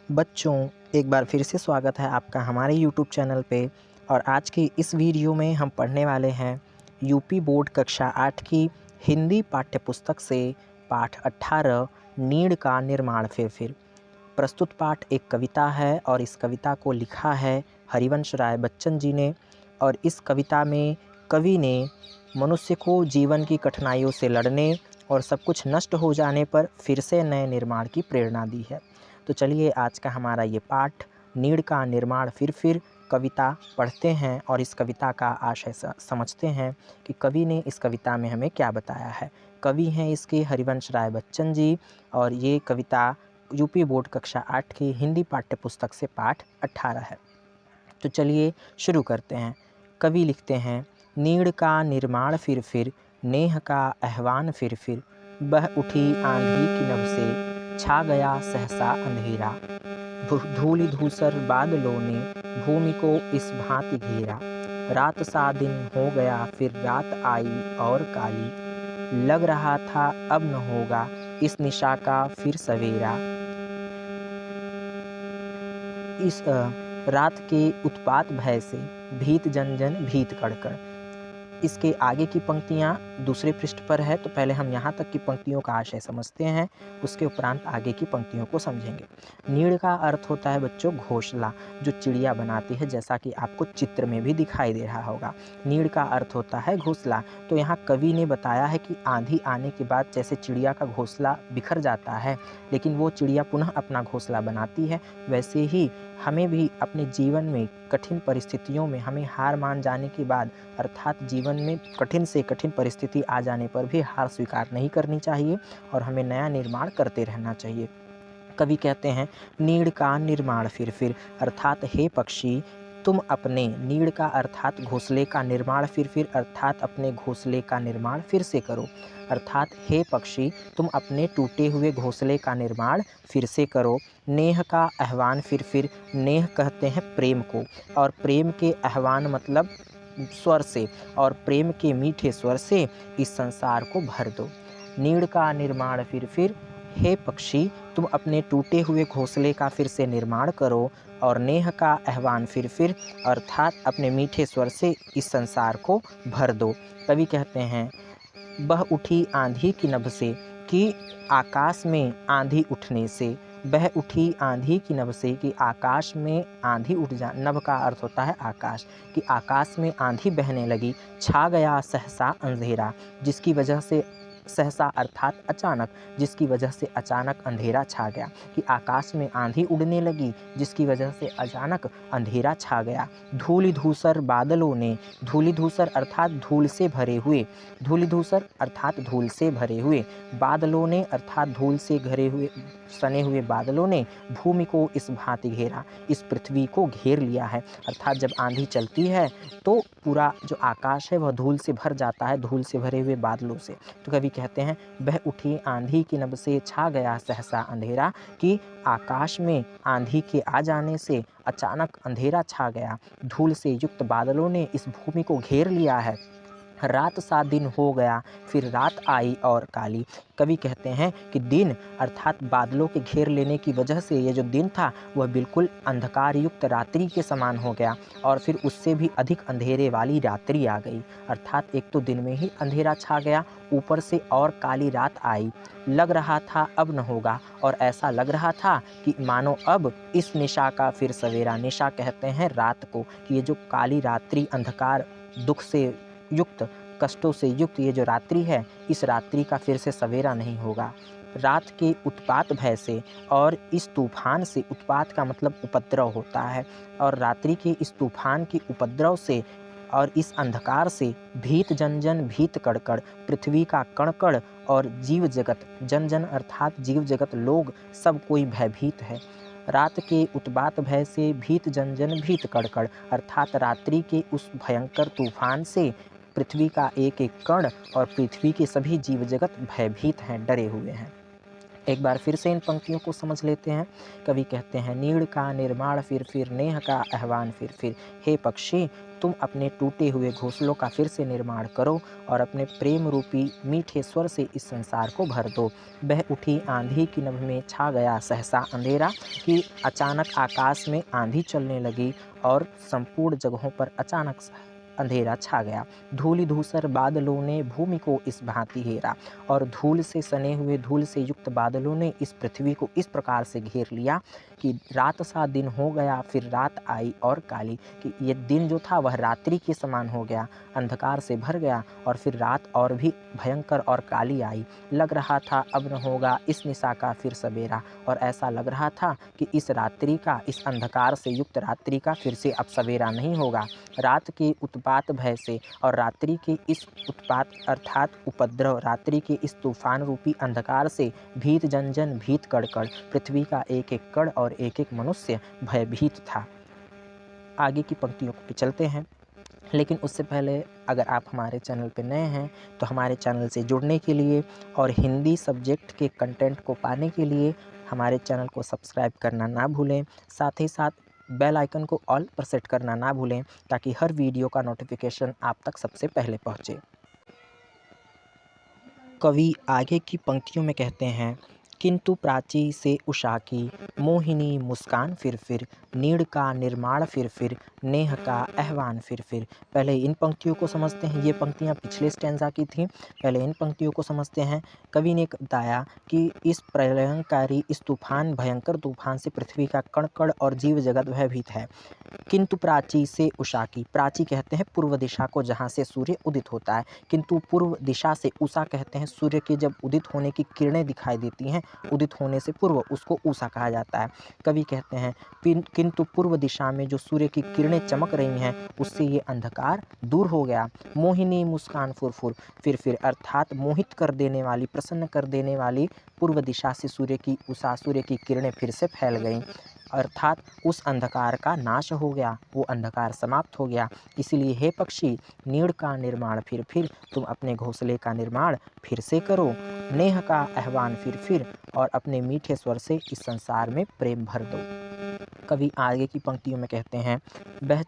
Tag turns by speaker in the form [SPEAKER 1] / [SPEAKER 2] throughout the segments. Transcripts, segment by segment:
[SPEAKER 1] बच्चों, एक बार फिर से स्वागत है आपका हमारे यूट्यूब चैनल पे। और आज की इस वीडियो में हम पढ़ने वाले हैं यूपी बोर्ड कक्षा 8 की हिंदी पाठ्यपुस्तक से पाठ 18 नीड़ का निर्माण फिर। प्रस्तुत पाठ एक कविता है और इस कविता को लिखा है हरिवंश राय बच्चन जी ने। और इस कविता में कवि ने मनुष्य को जीवन की कठिनाइयों से लड़ने और सब कुछ नष्ट हो जाने पर फिर से नए निर्माण की प्रेरणा दी है। तो चलिए आज का हमारा ये पाठ नीड़ का निर्माण फिर कविता पढ़ते हैं और इस कविता का आशय समझते हैं कि कवि ने इस कविता में हमें क्या बताया है। कवि हैं इसके हरिवंश राय बच्चन जी और ये कविता यूपी बोर्ड कक्षा 8 की हिंदी पाठ्यपुस्तक से पाठ 18 है। तो चलिए शुरू करते हैं। कवि लिखते हैं, नीड़ का निर्माण फिर नेह का आह्वान फिर बह उठी आंधी की नभ से छा गया सहसा अंधेरा। धूलि धूसर बादलों ने भूमि को इस भांति घेरा। रात सा दिन हो गया फिर रात आई और काली। लग रहा था अब न होगा इस निशा का फिर सवेरा। इस रात के उत्पात भय से भीत जन जन भीत कड़कड़। इसके आगे की पंक्तियाँ दूसरे पृष्ठ पर है, तो पहले हम यहाँ तक की पंक्तियों का आशय समझते हैं, उसके उपरांत आगे की पंक्तियों को समझेंगे। नीड़ का अर्थ होता है बच्चों घोंसला, जो चिड़िया बनाती है, जैसा कि आपको चित्र में भी दिखाई दे रहा होगा। नीड़ का अर्थ होता है घोंसला। तो यहाँ कवि ने बताया है कि आंधी आने के बाद जैसे चिड़िया का घोंसला बिखर जाता है, लेकिन वो चिड़िया पुनः अपना घोंसला बनाती है, वैसे ही हमें भी अपने जीवन में कठिन परिस्थितियों में हमें हार मान जाने के बाद, अर्थात जीवन में कठिन से कठिन परिस्थिति आ जाने पर भी हार स्वीकार नहीं करनी चाहिए और हमें नया निर्माण करते रहना चाहिए। कवि कहते हैं, नीड़ का निर्माण फिर अर्थात हे पक्षी तुम अपने नीड़ का अर्थात घोंसले का निर्माण फिर अर्थात अपने घोंसले का निर्माण फिर से करो। अर्थात हे पक्षी तुम अपने टूटे हुए घोंसले का निर्माण फिर से करो। नेह का आह्वान फिर नेह कहते हैं प्रेम को, और प्रेम के आह्वान मतलब स्वर से, और प्रेम के मीठे स्वर से इस संसार को भर दो। नीड़ का निर्माण फिर हे पक्षी तुम अपने टूटे हुए घोंसले का फिर से निर्माण करो, और नेह का आह्वान फिर अर्थात अपने मीठे स्वर से इस संसार को भर दो। कवि कहते हैं, बह उठी आंधी की नभ से, कि आकाश में आंधी उठने से। बह उठी आंधी की नभ से, कि आकाश में आंधी उठ जा, नभ का अर्थ होता है आकाश, कि आकाश में आंधी बहने लगी। छा गया सहसा अंधेरा, जिसकी वजह से सहसा अर्थात अचानक, जिसकी वजह से अचानक अंधेरा छा गया, कि आकाश में आंधी उड़ने लगी जिसकी वजह से अचानक अंधेरा छा गया। धूलि धूसर बादलों ने, धूलि धूसर अर्थात धूल से भरे हुए, धूलि धूसर अर्थात धूल से भरे हुए, बादलों ने अर्थात धूल से घरे हुए सने हुए बादलों ने भूमि को इस भांति घेरा, इस पृथ्वी को घेर लिया है। अर्थात जब आंधी चलती है तो पूरा जो आकाश है वह धूल से भर जाता है, धूल से भरे हुए बादलों से। तो कवि कहते हैं, बह उठी आंधी की नभ से छा गया सहसा अंधेरा, कि आकाश में आंधी के आ जाने से अचानक अंधेरा छा गया। धूल से युक्त बादलों ने इस भूमि को घेर लिया है। रात सा दिन हो गया फिर रात आई और काली। कवि कहते हैं कि दिन अर्थात बादलों के घेर लेने की वजह से ये जो दिन था वह बिल्कुल अंधकार युक्त रात्रि के समान हो गया, और फिर उससे भी अधिक अंधेरे वाली रात्रि आ गई। अर्थात एक तो दिन में ही अंधेरा छा गया, ऊपर से और काली रात आई। लग रहा था अब न होगा, और ऐसा लग रहा था कि मानो अब इस निशा का फिर सवेरा। निशा कहते हैं रात को, कि ये जो काली रात्रि अंधकार दुख से युक्त, कष्टों से युक्त ये जो रात्रि है, इस रात्रि का फिर से सवेरा नहीं होगा। रात के उत्पात भय से, और इस तूफान से, उत्पात का मतलब उपद्रव होता है, और रात्रि के इस तूफान की उपद्रव से और इस अंधकार से भीत जन जन भीत कड़कड़, पृथ्वी का कण और जीव जगत, जन जन अर्थात जीव जगत, लोग सब कोई भयभीत है। रात के उत्पात भय से भीत जन जन भीत कड़कड़, अर्थात रात्रि के उस भयंकर तूफान से पृथ्वी का एक एक कण और पृथ्वी के सभी जीव जगत भयभीत हैं, डरे हुए हैं। एक बार फिर से इन पंक्तियों को समझ लेते हैं। कवि कहते हैं, नीड़ का निर्माण फिर नेह का आह्वान फिर। हे पक्षी, तुम अपने टूटे हुए घोंसलों का फिर से निर्माण करो और अपने प्रेम रूपी मीठे स्वर से इस संसार को भर दो। बह उठी आंधी की नभ में छा गया सहसा अंधेरा, कि अचानक आकाश में आंधी चलने लगी और संपूर्ण जगहों पर अचानक अंधेरा छा गया। धूलि धूसर बादलों ने भूमि को इस भांति घेरा, और धूल से सने हुए, धूल से युक्त बादलों ने इस पृथ्वी को इस प्रकार से घेर लिया कि रात सा दिन हो गया, फिर रात आई और काली, कि ये दिन जो था वह रात्रि के समान हो गया, अंधकार से भर गया, और फिर रात और भी भयंकर और काली आई। लग रहा था अब न होगा इस निशा का फिर सवेरा, और ऐसा लग रहा था कि इस रात्रि का, इस अंधकार से युक्त रात्रि का फिर से अब सवेरा नहीं होगा। रात के उत्पात भय से और रात्रि के इस उत्पात अर्थात उपद्रव, रात्रि के इस तूफान रूपी अंधकार से भीत जन भीत कड़कड़, पृथ्वी का एक एक कण और एक एक मनुष्य भयभीत था। आगे की पंक्तियों को चलते हैं, लेकिन उससे पहले अगर आप हमारे चैनल पर नए हैं तो हमारे चैनल से जुड़ने के लिए और हिंदी सब्जेक्ट के कंटेंट को पाने के लिए हमारे चैनल को सब्सक्राइब करना ना भूलें। साथ ही साथ बेल आइकन को ऑल पर सेट करना ना भूलें, ताकि हर वीडियो का नोटिफिकेशन आप तक सबसे पहले पहुंचे। कवि आगे की पंक्तियों में कहते हैं, किंतु प्राची से उषा की मोहिनी मुस्कान फिर नीड़ का निर्माण फिर नेह का आह्वान फिर। पहले इन पंक्तियों को समझते हैं। ये पंक्तियाँ पिछले स्टैंजा की थीं। पहले इन पंक्तियों को समझते हैं। कवि ने बताया कि इस प्रलयंकारी, इस तूफान, भयंकर तूफान से पृथ्वी का कण कण और जीव जगत भयभीत है। किंतु प्राची से उषा की, प्राची कहते हैं पूर्व दिशा को जहाँ से सूर्य उदित होता है, किंतु पूर्व दिशा से उषा कहते हैं सूर्य के जब उदित होने की किरणें दिखाई देती हैं, उदित होने से पूर्व, उसको उषा कहा जाता है। कवि कहते हैं किंतु पूर्व दिशा में जो सूर्य की किरणें चमक रही हैं, उससे ये अंधकार दूर हो गया। मोहिनी मुस्कान फुरफुर, फिर अर्थात मोहित कर देने वाली, प्रसन्न कर देने वाली पूर्व दिशा से सूर्य की उषा, सूर्य की किरणें फिर से फैल गईं, अर्थात उस अंधकार का नाश हो गया, वो अंधकार समाप्त हो गया। इसीलिए हे पक्षी, नीड़ का निर्माण फिर तुम अपने घोंसले का निर्माण फिर से करो, नेह का आह्वान फिर और अपने मीठे स्वर से इस संसार में प्रेम भर दो। कवि आगे की पंक्तियों में कहते हैं, बह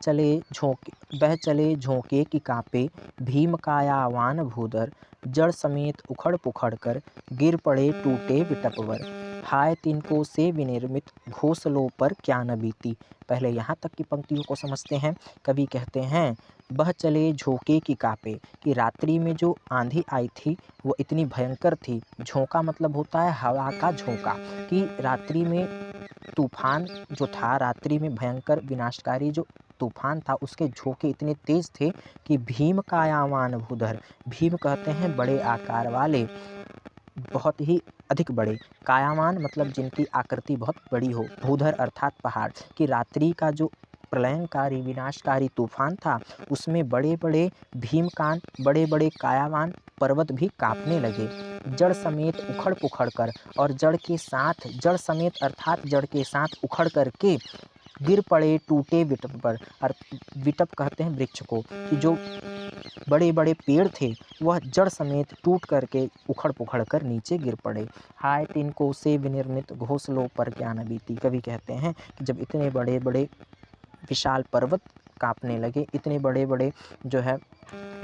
[SPEAKER 1] चले झोंके की कांपे भीम कायावान भूधर, जड़ समेत उखड़ पुखड़ कर गिर पड़े टूटे विटपवर, हाय तिनको से विनिर्मित घोंसलों पर क्या न बीती। पहले यहाँ तक की पंक्तियों को समझते हैं। कवि कहते हैं, बह चले झोंके की कांपे, कि रात्रि में जो आंधी आई थी वो इतनी भयंकर थी। झोंका मतलब होता है हवा का झोंका, कि रात्रि में तूफान जो था, रात्रि में भयंकर विनाशकारी जो तूफान था, उसके झोंके इतने तेज थे कि भीम कायावान भूधर, भीम कहते हैं बड़े आकार वाले, बहुत ही अधिक बड़े, कायावान मतलब जिनकी आकृति बहुत बड़ी हो, भूधर अर्थात पहाड़, कि रात्रि का जो प्रलयंकारी विनाशकारी तूफान था, उसमें बड़े बड़े भीमकान, बड़े बड़े कायावान पर्वत भी कांपने लगे। जड़ समेत उखड़ पुखड़ कर, और जड़ के साथ, जड़ समेत अर्थात जड़ के साथ उखड़ करके गिर पड़े टूटे विटप पर, और विटप कहते हैं वृक्ष को, कि जो बड़े बड़े पेड़ थे वह जड़ समेत टूट करके उखड़ पुखड़ कर नीचे गिर पड़े। हाय तिनको से विनिर्मित घोंसलों पर क्या न बीती। कवि कहते हैं कि जब इतने बड़े बड़े विशाल पर्वत कांपने लगे, इतने बड़े बड़े जो है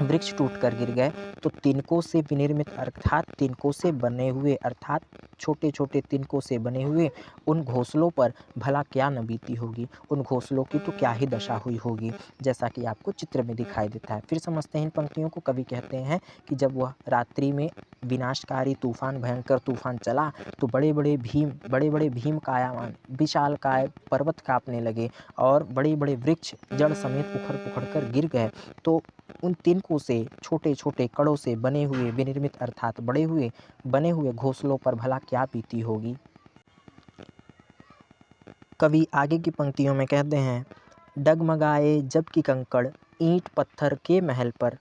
[SPEAKER 1] वृक्ष टूट कर गिर गए, तो तिनकों से विनिर्मित अर्थात तिनकों से बने हुए, अर्थात छोटे छोटे तिनकों से बने हुए उन घोंसलों पर भला क्या न बीती होगी, उन घोंसलों की तो क्या ही दशा हुई होगी, जैसा कि आपको चित्र में दिखाई देता है। फिर समझते हैं इन पंक्तियों को। कवि कहते हैं कि जब वह रात्रि में विनाशकारी तूफान, भयंकर तूफान चला, तो बड़े बड़े भीम कायावान, विशाल काय पर्वत कांपने लगे और बड़े बड़े वृक्ष जड़ समेत उखड़ पुखड़ कर गिर गए। तो उन तिनकों से, छोटे छोटे कड़ों से बने हुए, विनिर्मित अर्थात बने हुए घोंसलों पर भला क्या बीती होगी। कवि आगे की पंक्तियों में कहते हैं, डगमगाए जबकि कंकड़ ईंट पत्थर के महल पर,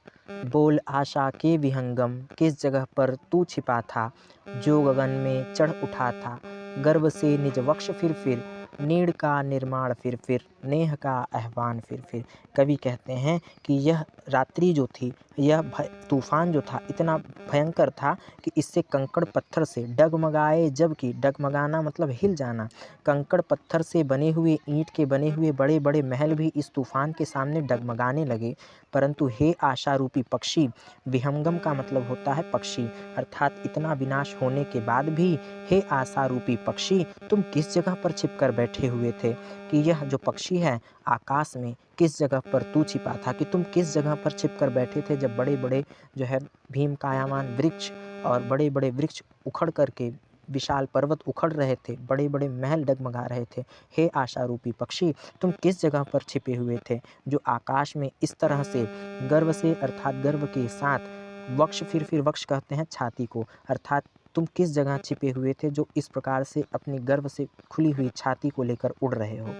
[SPEAKER 1] बोल आशा के विहंगम किस जगह पर तू छिपा था, जो गगन में चढ़ उठा था गर्व से निज वक्ष फिर नीड़ का निर्माण फिर नेह का आह्वान फिर। कवि कहते हैं कि यह रात्रि जो थी, यह तूफ़ान जो था इतना भयंकर था कि इससे कंकड़ पत्थर से डगमगाए, जबकि डगमगाना मतलब हिल जाना। कंकड़ पत्थर से बने हुए, ईंट के बने हुए बड़े-बड़े महल भी इस तूफ़ान के सामने डगमगाने लगे। परंतु हे आशा रूपी पक्षी, विहंगम का मतलब होता है पक्षी, अर्थात इतना विनाश होने के बाद भी हे आशा रूपी पक्षी, तुम किस जगह पर छिपकर बैठे हुए थे? कि यह जो पक्षी है आकाश में किस जगह पर तू छिपा था, कि तुम किस जगह पर छिपकर बैठे थे जब बड़े-बड़े जो है भीमकायमान वृक्ष और बड़े-बड़े वृक्ष उखड़ करके विशाल पर्वत उखड़ रहे थे, बड़े-बड़े महल डगमगा रहे थे। हे आशा रूपी पक्षी, तुम किस जगह पर छिपे हुए थे, जो आकाश में इस तरह से गर्व से, अर्थात गर्व के साथ वक्ष, फिर वक्ष कहते हैं छाती को, अर्थात तुम किस जगह छिपे हुए थे जो इस प्रकार से अपनी गर्व से खुली हुई छाती को लेकर उड़ रहे हो।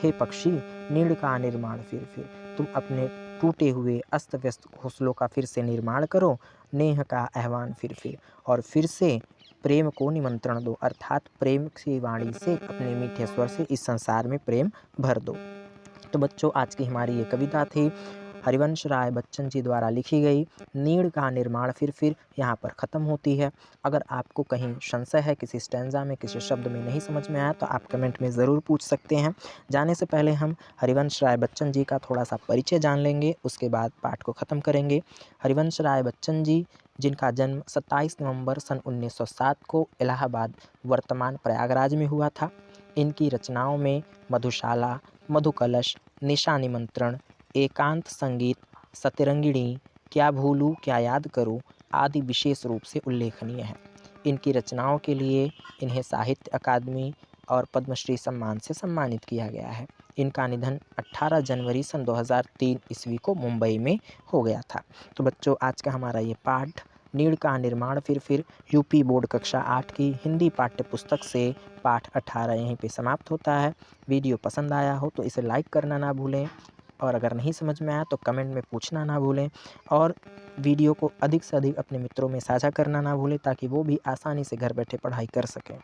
[SPEAKER 1] हे पक्षी, नीड़ का निर्माण फिर तुम अपने टूटे हुए अस्त व्यस्त घोंसलों का फिर से निर्माण करो। नेह का आह्वान फिर और फिर से प्रेम को निमंत्रण दो, अर्थात प्रेम की वाणी से, अपने मीठे स्वर से इस संसार में प्रेम भर दो। तो बच्चों, आज की हमारी ये कविता थी हरिवंश राय बच्चन जी द्वारा लिखी गई नीड़ का निर्माण फिर यहाँ पर ख़त्म होती है। अगर आपको कहीं संशय है, किसी स्टैंजा में, किसी शब्द में नहीं समझ में आया, तो आप कमेंट में ज़रूर पूछ सकते हैं। जाने से पहले हम हरिवंश राय बच्चन जी का थोड़ा सा परिचय जान लेंगे, उसके बाद पाठ को ख़त्म करेंगे। हरिवंश राय बच्चन जी, जिनका जन्म 27 नवंबर सन 1907 को इलाहाबाद वर्तमान प्रयागराज में हुआ था। इनकी रचनाओं में मधुशाला, मधुकलश, निशा निमंत्रण, एकांत संगीत, सतरंगिणी, क्या भूलूं क्या याद करूं आदि विशेष रूप से उल्लेखनीय है। इनकी रचनाओं के लिए इन्हें साहित्य अकादमी और पद्मश्री सम्मान से सम्मानित किया गया है। इनका निधन 18 जनवरी सन 2003 ईस्वी को मुंबई में हो गया था। तो बच्चों, आज का हमारा ये पाठ नीड़ का निर्माण फिर यूपी बोर्ड कक्षा 8 की हिंदी पाठ्य पुस्तक से पाठ 18 यहीं पे समाप्त होता है। वीडियो पसंद आया हो तो इसे लाइक करना ना भूलें, और अगर नहीं समझ में आया तो कमेंट में पूछना ना भूलें, और वीडियो को अधिक से अधिक अपने मित्रों में साझा करना ना भूलें, ताकि वो भी आसानी से घर बैठे पढ़ाई कर सकें।